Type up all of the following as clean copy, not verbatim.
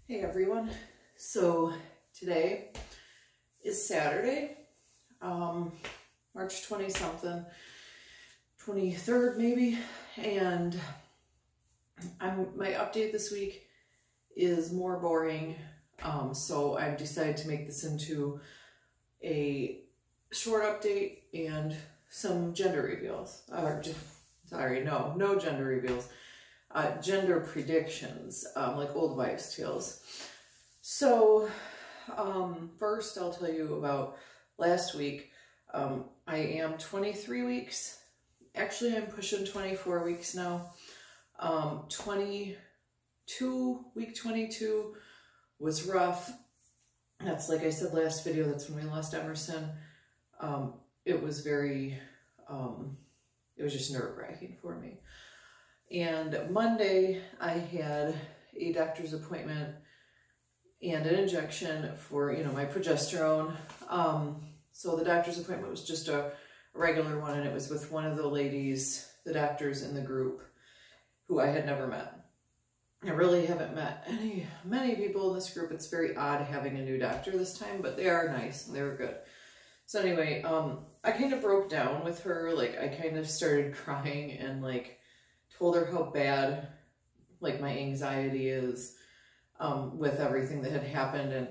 Hey everyone, so today is Saturday, March 20 something, 23rd maybe, and my update this week is more boring, so I've decided to make this into a short update and some gender reveals, no gender reveals. Gender predictions, like old wives' tales. So, first I'll tell you about last week. I am 23 weeks. Actually, I'm pushing 24 weeks now. Week 22 was rough. That's like I said last video, that's when we lost Emerson. It was very, it was just nerve-wracking for me. And Monday, I had a doctor's appointment and an injection for, my progesterone. So the doctor's appointment was just a regular one, and it was with one of the ladies, the doctors in the group, who I had never met. I really haven't met many people in this group. It's very odd having a new doctor this time, but they are nice and they were good. So anyway, I kind of broke down with her. Like, I kind of started crying and told her how bad my anxiety is with everything that had happened, and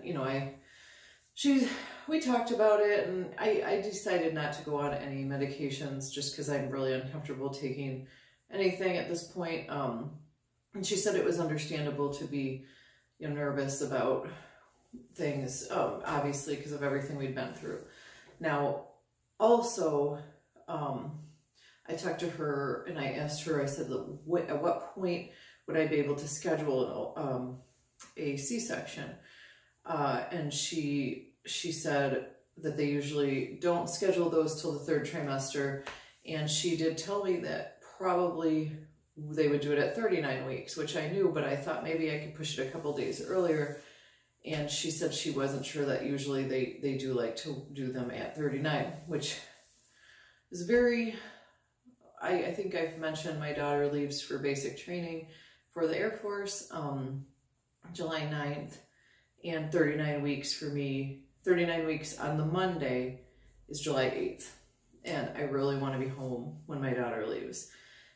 we talked about it, and I decided not to go on any medications just because I'm really uncomfortable taking anything at this point. And she said it was understandable to be nervous about things, obviously because of everything we'd been through. Now also I talked to her and I asked her, I said, at what point would I be able to schedule a C-section? And she said that they usually don't schedule those till the 3rd trimester. And she did tell me that probably they would do it at 39 weeks, which I knew, but I thought maybe I could push it a couple days earlier. And she said she wasn't sure that usually they do like to do them at 39, which is very... I think I've mentioned my daughter leaves for basic training for the Air Force July 9th, and 39 weeks for me, 39 weeks on the Monday is July 8th. And I really want to be home when my daughter leaves.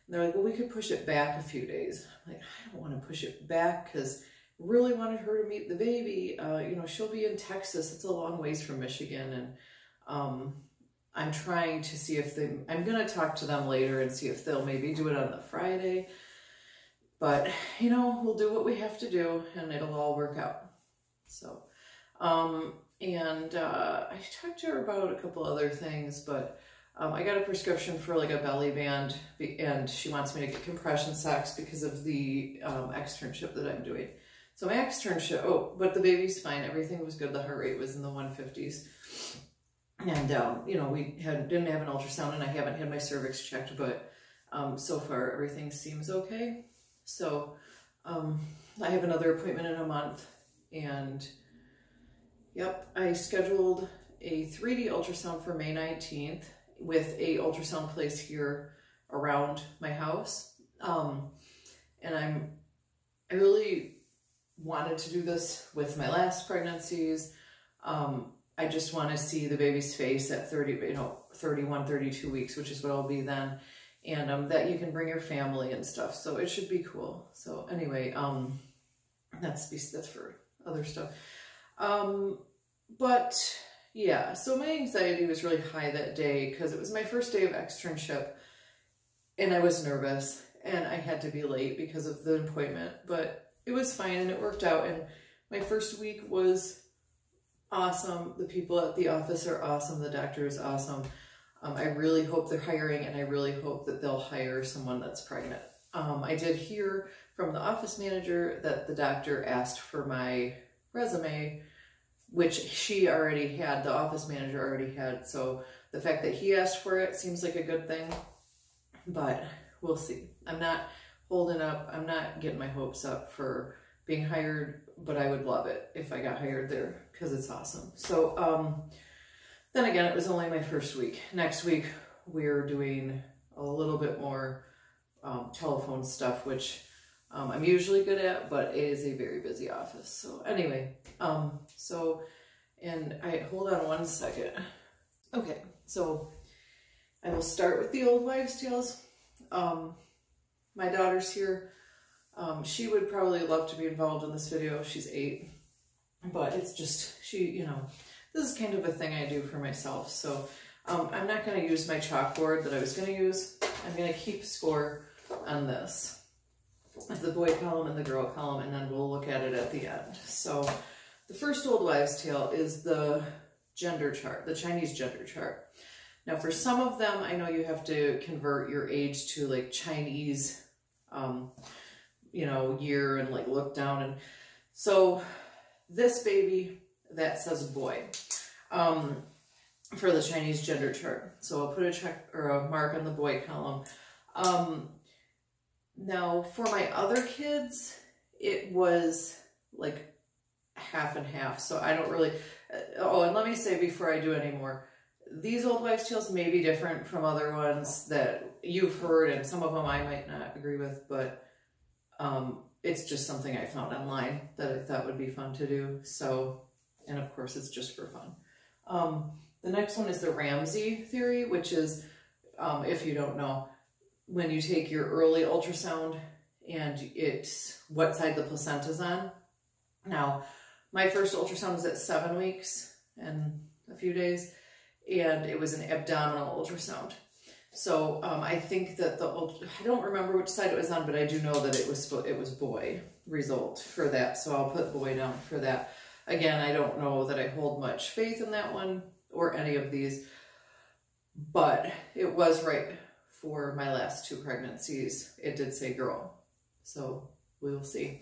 And they're like, well, we could push it back a few days. I'm like, I don't want to push it back because I really wanted her to meet the baby. She'll be in Texas. It's a long ways from Michigan. And, I'm trying to see if I'm going to talk to them later and see if they'll maybe do it on the Friday. But, we'll do what we have to do and it'll all work out. So, I talked to her about a couple other things, but I got a prescription for a belly band, and she wants me to get compression socks because of the externship that I'm doing. So my externship, but the baby's fine. Everything was good. The heart rate was in the 150s. And, we didn't have an ultrasound, and I haven't had my cervix checked, but so far everything seems okay. So I have another appointment in a month, and yep, I scheduled a 3D ultrasound for May 19th with a ultrasound place here around my house. And I really wanted to do this with my last pregnancies. I just want to see the baby's face at 31, 32 weeks, which is what I'll be then. And that you can bring your family and stuff. So it should be cool. So anyway, that's for other stuff. But yeah, so my anxiety was really high that day because it was my first day of externship and I was nervous and I had to be late because of the appointment, but it was fine and it worked out. And my first week was awesome. The people at the office are awesome. The doctor is awesome. I really hope they're hiring, and I really hope that they'll hire someone that's pregnant. I did hear from the office manager that the doctor asked for my resume, which she already had, the office manager already had. So the fact that he asked for it seems like a good thing, but we'll see. I'm not holding up. I'm not getting my hopes up for being hired, but I would love it if I got hired there because it's awesome. So then again, it was only my first week. Next week, we're doing a little bit more telephone stuff, which I'm usually good at, but it is a very busy office. So anyway, and hold on one second. Okay, so I will start with the old wives' tales. My daughter's here. She would probably love to be involved in this video. She's 8, but it's just, this is kind of a thing I do for myself. So I'm not going to use my chalkboard that I was going to use. I'm going to keep score on this, the boy column and the girl column, and then we'll look at it at the end. So the first old wives' tale is the gender chart, the Chinese gender chart. Now for some of them, I know you have to convert your age to like Chinese, year and like look down. And so this baby, that says boy, for the Chinese gender chart. So I'll put a check or a mark on the boy column. Now for my other kids, it was like half and half. So I don't really, and let me say before I do any more, these old wives' tales may be different from other ones that you've heard, and some of them I might not agree with, but it's just something I found online that I thought would be fun to do. So, and of course it's just for fun. The next one is the Ramsey theory, which is, if you don't know, when you take your early ultrasound and it's what side the placenta's on. Now, my first ultrasound was at 7 weeks and a few days, and it was an abdominal ultrasound. So I think that I don't remember which side it was on, but I do know that it was boy result for that. So I'll put boy down for that. Again, I don't know that I hold much faith in that one or any of these, but it was right for my last 2 pregnancies. It did say girl, so we will see.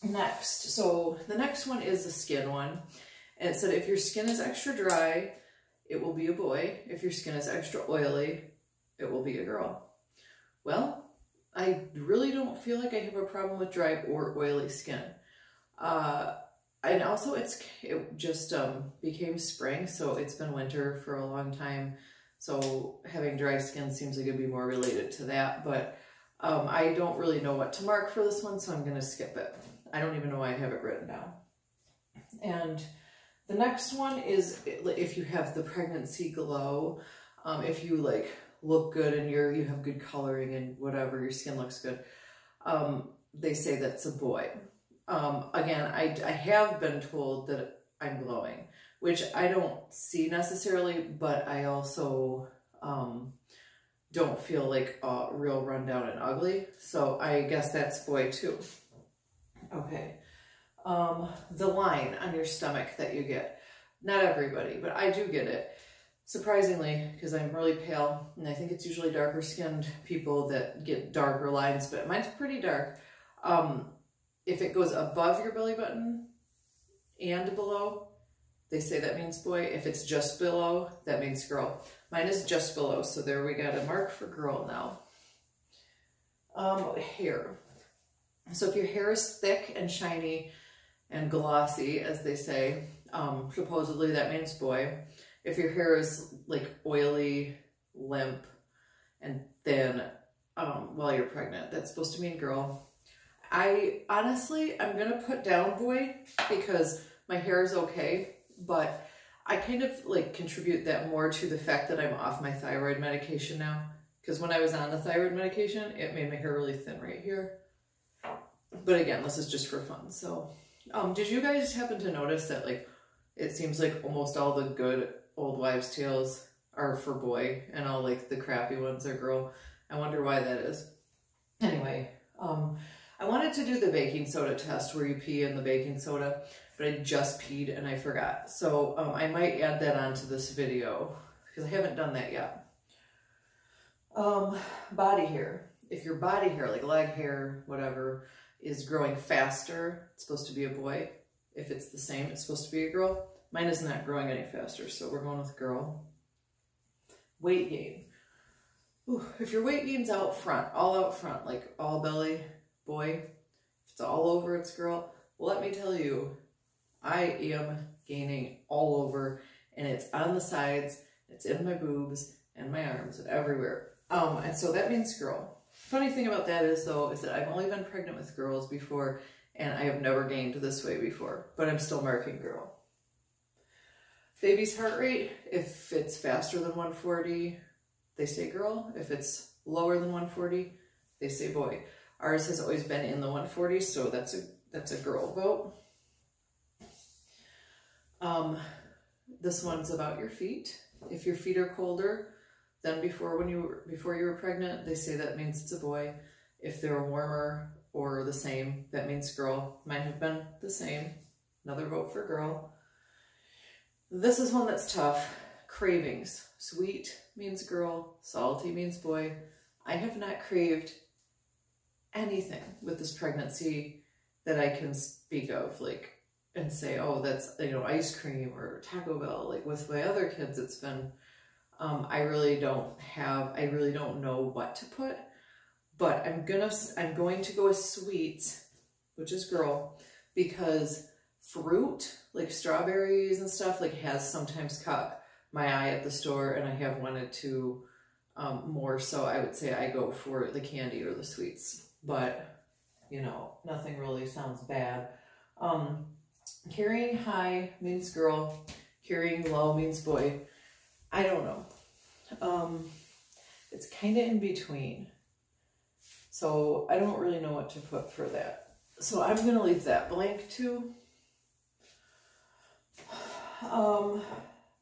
Next, so the next one is the skin one. And it said if your skin is extra dry, it will be a boy. If your skin is extra oily, it will be a girl. Well, I really don't feel like I have a problem with dry or oily skin. And also it just became spring, so it's been winter for a long time. So having dry skin seems like it'd be more related to that, but I don't really know what to mark for this one, so I'm gonna skip it. I don't even know why I have it written down. And the next one is if you have the pregnancy glow, if you like look good and you have good coloring and whatever, your skin looks good, they say that's a boy. Again, I have been told that I'm glowing, which I don't see necessarily, but I also don't feel like real rundown and ugly. So I guess that's boy too. Okay. The line on your stomach that you get. Not everybody, but I do get it. Surprisingly, because I'm really pale, and I think it's usually darker skinned people that get darker lines, but mine's pretty dark. If it goes above your belly button and below, they say that means boy. If it's just below, that means girl. Mine is just below, so there we got a mark for girl now. Hair. So if your hair is thick and shiny and glossy, as they say, supposedly that means boy. If your hair is like oily, limp, and thin while you're pregnant, that's supposed to mean girl. I'm gonna put down boy because my hair is okay, but I kind of like contribute that more to the fact that I'm off my thyroid medication now. Because when I was on the thyroid medication, it made my hair really thin right here. But again, this is just for fun. So, did you guys happen to notice that like it seems like almost all the good old wives' tales are for boy and all like the crappy ones are girl? I wonder why that is. Anyway, I wanted to do the baking soda test where you pee in the baking soda, but I just peed and I forgot. So I might add that onto this video because I haven't done that yet. Body hair. If your body hair, like leg hair, whatever, is growing faster, it's supposed to be a boy. If it's the same, it's supposed to be a girl. Mine is not growing any faster, so we're going with girl. Weight gain. Ooh, if your weight gain's out front, like all belly, boy. If it's all over, it's girl. Well, let me tell you, I am gaining all over, and it's on the sides, it's in my boobs, and my arms, and everywhere. And so that means girl. Funny thing about that is though, is that I've only been pregnant with girls before and I have never gained this way before, but I'm still marking girl. Baby's heart rate, if it's faster than 140, they say girl. If it's lower than 140, they say boy. Ours has always been in the 140s, so that's a girl vote. This one's about your feet. If your feet are colder than before you were pregnant, they say that means it's a boy. If they're warmer or the same, that means girl. Mine have been the same. Another vote for girl. This is one that's tough. Cravings. Sweet means girl. Salty means boy. I have not craved anything with this pregnancy that I can speak of, like, and say, oh, that's, you know, ice cream or Taco Bell. Like with my other kids, it's been, I really don't know what to put, but I'm going to go with sweets, which is girl, because fruit, like strawberries and stuff, like has sometimes caught my eye at the store, and I have wanted to more, so I would say I go for the candy or the sweets, but you know, nothing really sounds bad. Carrying high means girl, carrying low means boy. I don't know. It's kind of in between, so I don't really know what to put for that. So I'm going to leave that blank too.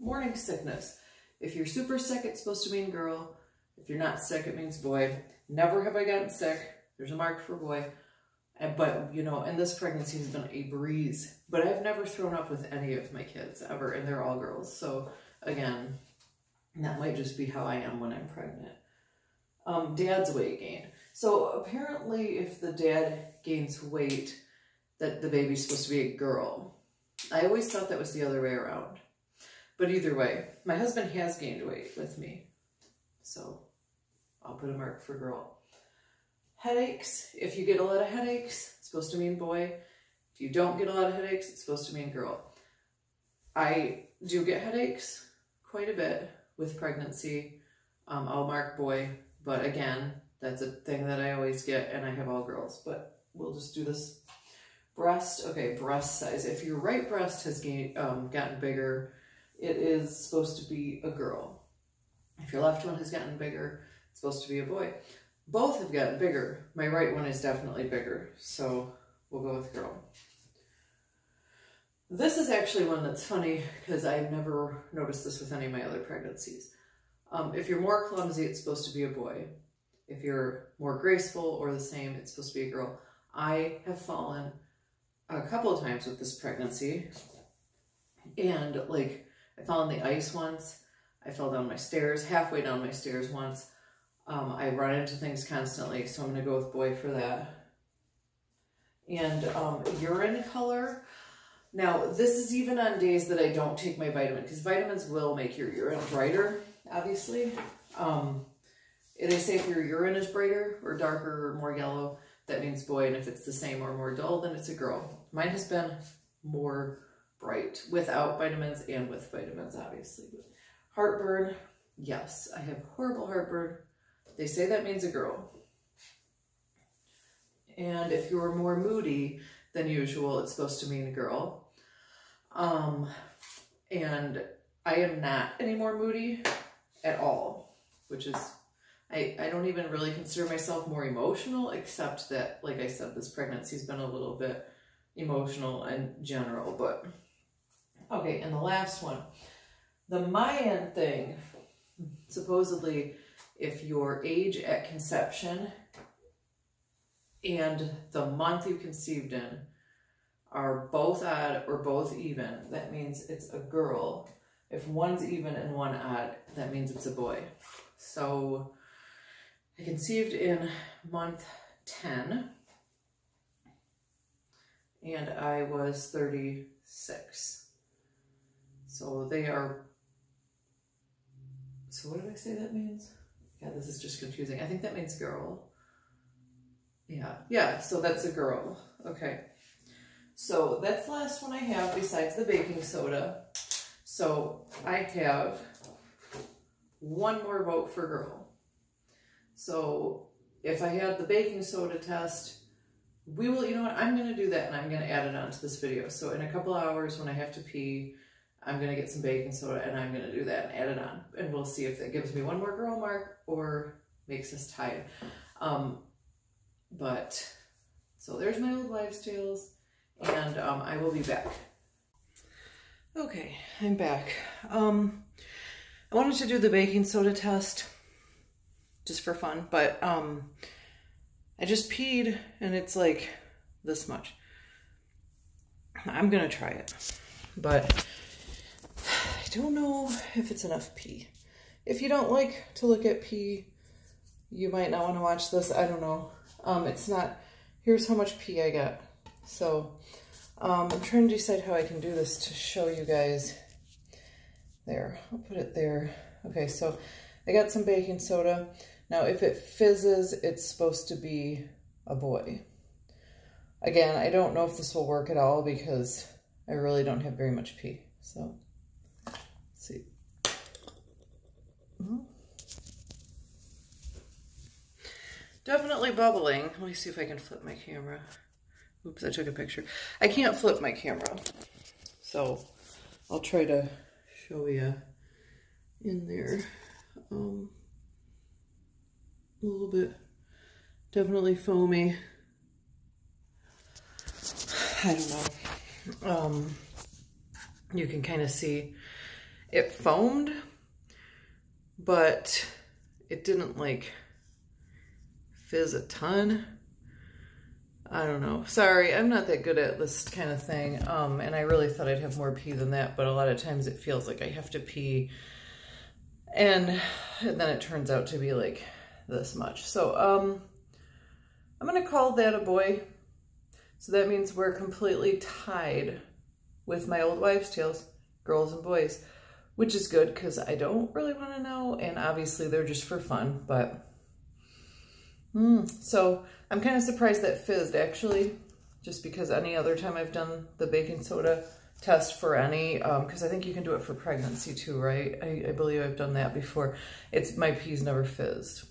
Morning sickness. If you're super sick, it's supposed to mean girl. If you're not sick, it means boy. Never have I gotten sick. There's a mark for boy. But, you know, and this pregnancy has been a breeze. But I've never thrown up with any of my kids ever, and they're all girls. So, again, that might just be how I am when I'm pregnant. Dad's weight gain. So, apparently, if the dad gains weight, that the baby's supposed to be a girl. I always thought that was the other way around. But either way, my husband has gained weight with me. So, I'll put a mark for girl. Headaches. If you get a lot of headaches, it's supposed to mean boy. If you don't get a lot of headaches, it's supposed to mean girl. I do get headaches quite a bit with pregnancy. I'll mark boy, but again, that's a thing that I always get, and I have all girls, but we'll just do this. Breast. Okay, breast size. If your right breast has gotten bigger, it is supposed to be a girl. If your left one has gotten bigger, it's supposed to be a boy. Both have gotten bigger. My right one is definitely bigger, so we'll go with girl. This is actually one that's funny because I've never noticed this with any of my other pregnancies. If you're more clumsy, it's supposed to be a boy. If you're more graceful or the same, it's supposed to be a girl. I have fallen a couple of times with this pregnancy, and like I fell on the ice once. I fell down my stairs, halfway down my stairs once. I run into things constantly, so I'm going to go with boy for that. And urine color. Now, this is even on days that I don't take my vitamin, because vitamins will make your urine brighter, obviously. They say if your urine is brighter or darker or more yellow, that means boy, and if it's the same or more dull, then it's a girl. Mine has been more bright, without vitamins and with vitamins, obviously. Heartburn. Yes, I have horrible heartburn. They say that means a girl. And if you're more moody than usual, it's supposed to mean a girl. And I am not any more moody at all, which is, I don't even really consider myself more emotional, except that, like I said, this pregnancy's been a little bit emotional in general. But, okay, and the last one. The Mayan thing, supposedly, if your age at conception and the month you conceived in are both odd or both even, that means it's a girl. If one's even and one odd, that means it's a boy. So I conceived in month 10 and I was 36. So they are, so what did I say that means? Yeah, this is just confusing. I think that means girl. Yeah, so that's a girl. Okay. So that's the last one I have besides the baking soda. So I have one more vote for girl. So if I had the baking soda test, we will, you know what, I'm going to do that and I'm going to add it onto this video. So in a couple hours when I have to pee, I'm going to get some baking soda and I'm going to do that and add it on. And we'll see if that gives me one more girl mark or makes us tied. But, so there's my old wives' tales, and I will be back. Okay, I'm back. I wanted to do the baking soda test just for fun, but I just peed and it's like this much. I'm gonna try it, but I don't know if it's enough pee. If you don't like to look at pee, you might not want to watch this. I don't know. It's not, here's how much pee I got. So I'm trying to decide how I can do this to show you guys. There, I'll put it there. Okay, so I got some baking soda. Now, if it fizzes, it's supposed to be a boy. Again, I don't know if this will work at all because I really don't have very much pee. So, let's see. Definitely bubbling. Let me see if I can flip my camera. Oops, I took a picture. I can't flip my camera, so I'll try to show you in there. A little bit, definitely foamy. I don't know. You can kind of see it foamed, but it didn't like fizz a ton. I don't know. Sorry, I'm not that good at this kind of thing. And I really thought I'd have more pee than that, but a lot of times it feels like I have to pee. And then it turns out to be like this much. So I'm gonna call that a boy. So that means we're completely tied with my old wives' tales, girls and boys, which is good because I don't really want to know, and obviously they're just for fun, but so I'm kind of surprised that fizzed actually, just because any other time I've done the baking soda test for any, because I think you can do it for pregnancy too, right? I believe I've done that before. My pee's never fizzed.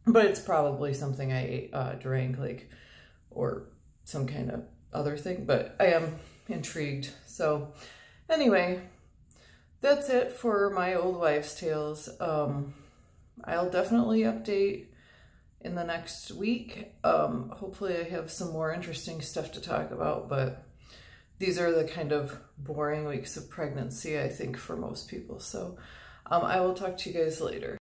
But it's probably something I ate, drank, like, or some kind of other thing. But I am intrigued. So anyway, that's it for my old wives' tales. I'll definitely update in the next week. Hopefully I have some more interesting stuff to talk about, but these are the kind of boring weeks of pregnancy, I think, for most people. So I will talk to you guys later.